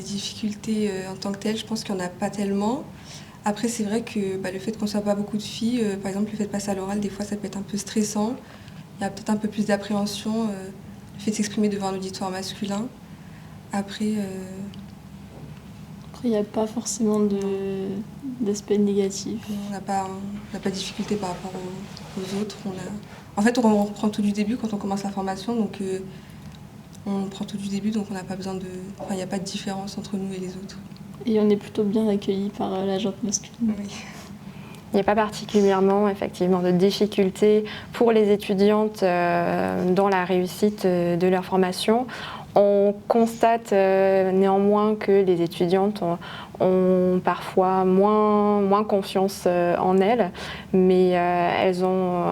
des difficultés en tant que telles, je pense qu'il n'y en a pas tellement. Après, c'est vrai que le fait qu'on ne soit pas beaucoup de filles, par exemple, le fait de passer à l'oral, des fois, ça peut être un peu stressant. Il y a peut-être un peu plus d'appréhension, le fait de s'exprimer devant un auditoire masculin. Après, il n'y a pas forcément d'aspect négatif. on n'a pas de difficulté par rapport aux autres. En fait, on reprend tout du début quand on commence la formation, donc on prend tout du début, donc on n'a pas besoin de... Enfin, il n'y a pas de différence entre nous et les autres. Et on est plutôt bien accueillis par la gente masculine. Oui. Il n'y a pas particulièrement effectivement de difficultés pour les étudiantes dans la réussite de leur formation. On constate néanmoins que les étudiantes ont parfois moins confiance en elles, mais elles n'ont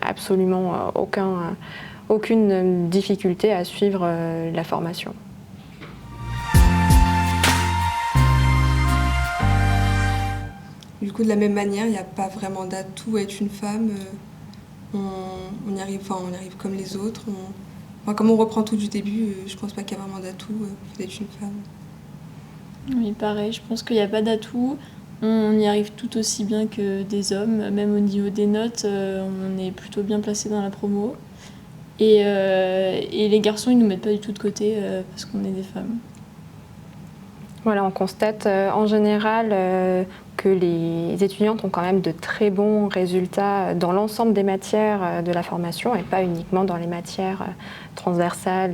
absolument aucune difficulté à suivre la formation. Du coup, de la même manière, il n'y a pas vraiment d'atout à être une femme. On y arrive comme les autres. Comme on reprend tout du début, je pense pas qu'il y a vraiment d'atout d'être une femme. Oui, pareil, je pense qu'il n'y a pas d'atout. On y arrive tout aussi bien que des hommes. Même au niveau des notes, on est plutôt bien placé dans la promo. Et les garçons, ils nous mettent pas du tout de côté parce qu'on est des femmes. Voilà, on constate en général que les étudiantes ont quand même de très bons résultats dans l'ensemble des matières de la formation et pas uniquement dans les matières transversales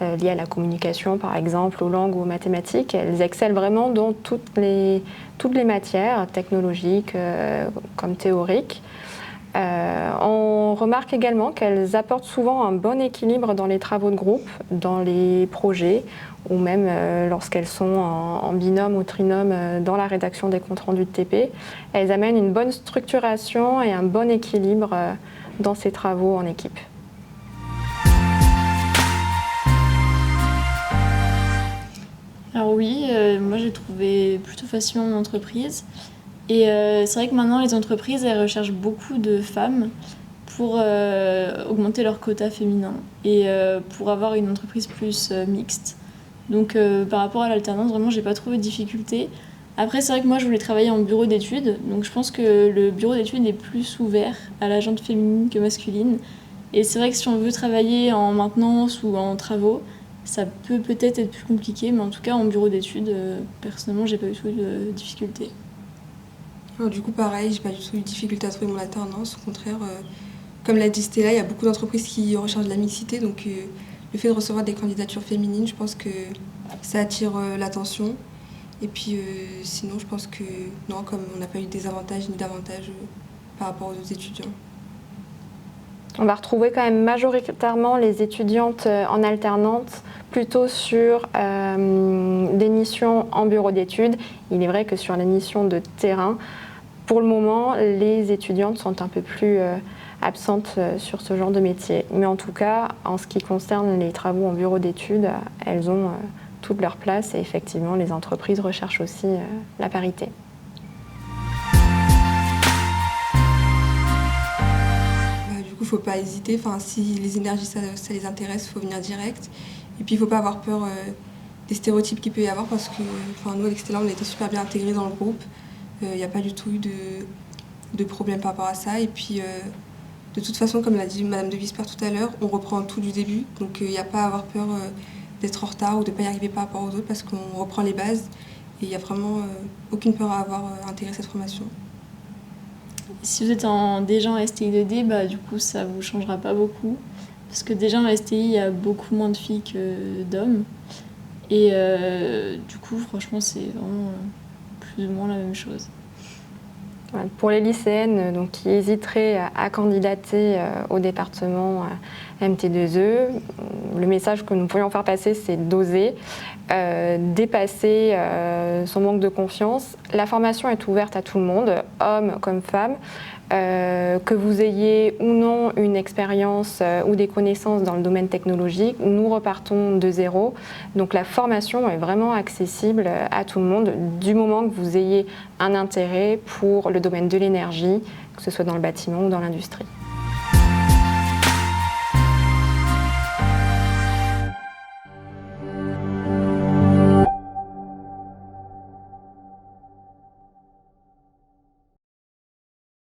liées à la communication, par exemple, aux langues ou aux mathématiques. Elles excellent vraiment dans toutes les matières technologiques comme théoriques. On remarque également qu'elles apportent souvent un bon équilibre dans les travaux de groupe, dans les projets, ou même lorsqu'elles sont en binôme ou trinôme dans la rédaction des comptes rendus de TP. Elles amènent une bonne structuration et un bon équilibre dans ces travaux en équipe. Alors oui, moi j'ai trouvé plutôt facilement mon entreprise. Et c'est vrai que maintenant les entreprises elles recherchent beaucoup de femmes pour augmenter leur quota féminin et pour avoir une entreprise plus mixte. Donc par rapport à l'alternance, vraiment j'ai pas trouvé de difficulté. Après c'est vrai que moi je voulais travailler en bureau d'études, donc je pense que le bureau d'études est plus ouvert à la gente féminine que masculine. Et c'est vrai que si on veut travailler en maintenance ou en travaux, ça peut peut-être être plus compliqué, mais en tout cas en bureau d'études, personnellement j'ai pas eu de difficulté. Alors, du coup, pareil, j'ai pas du tout eu de difficulté à trouver mon alternance. Au contraire, comme l'a dit Stella, il y a beaucoup d'entreprises qui recherchent de la mixité. Donc, le fait de recevoir des candidatures féminines, je pense que ça attire l'attention. Et puis, sinon, je pense que non, comme on n'a pas eu de désavantages ni d'avantages par rapport aux autres étudiants. On va retrouver quand même majoritairement les étudiantes en alternance plutôt sur des missions en bureau d'études. Il est vrai que sur les missions de terrain, pour le moment, les étudiantes sont un peu plus absentes sur ce genre de métier. Mais en tout cas, en ce qui concerne les travaux en bureau d'études, elles ont toute leur place et effectivement, les entreprises recherchent aussi la parité. Du coup, il ne faut pas hésiter. Enfin, si les énergies, ça les intéresse, il faut venir direct. Et puis, il ne faut pas avoir peur des stéréotypes qu'il peut y avoir parce que nous, avec Stella, on a été super bien intégrés dans le groupe. Il n'y a pas du tout eu de problème par rapport à ça. Et puis, de toute façon, comme l'a dit Madame de Visper tout à l'heure, on reprend tout du début. Donc, il n'y a pas à avoir peur d'être en retard ou de ne pas y arriver par rapport aux autres parce qu'on reprend les bases. Et il n'y a vraiment aucune peur à avoir intégré cette formation. Si vous êtes déjà en STI 2D, du coup, ça ne vous changera pas beaucoup. Parce que déjà en STI, il y a beaucoup moins de filles que d'hommes. Et du coup, franchement, c'est vraiment plus ou moins la même chose. Pour les lycéennes donc, qui hésiteraient à candidater au département MT2E, le message que nous pourrions faire passer, c'est d'oser, dépasser son manque de confiance. La formation est ouverte à tout le monde, hommes comme femmes. Que vous ayez ou non une expérience ou des connaissances dans le domaine technologique, nous repartons de zéro. Donc la formation est vraiment accessible à tout le monde du moment que vous ayez un intérêt pour le domaine de l'énergie, que ce soit dans le bâtiment ou dans l'industrie.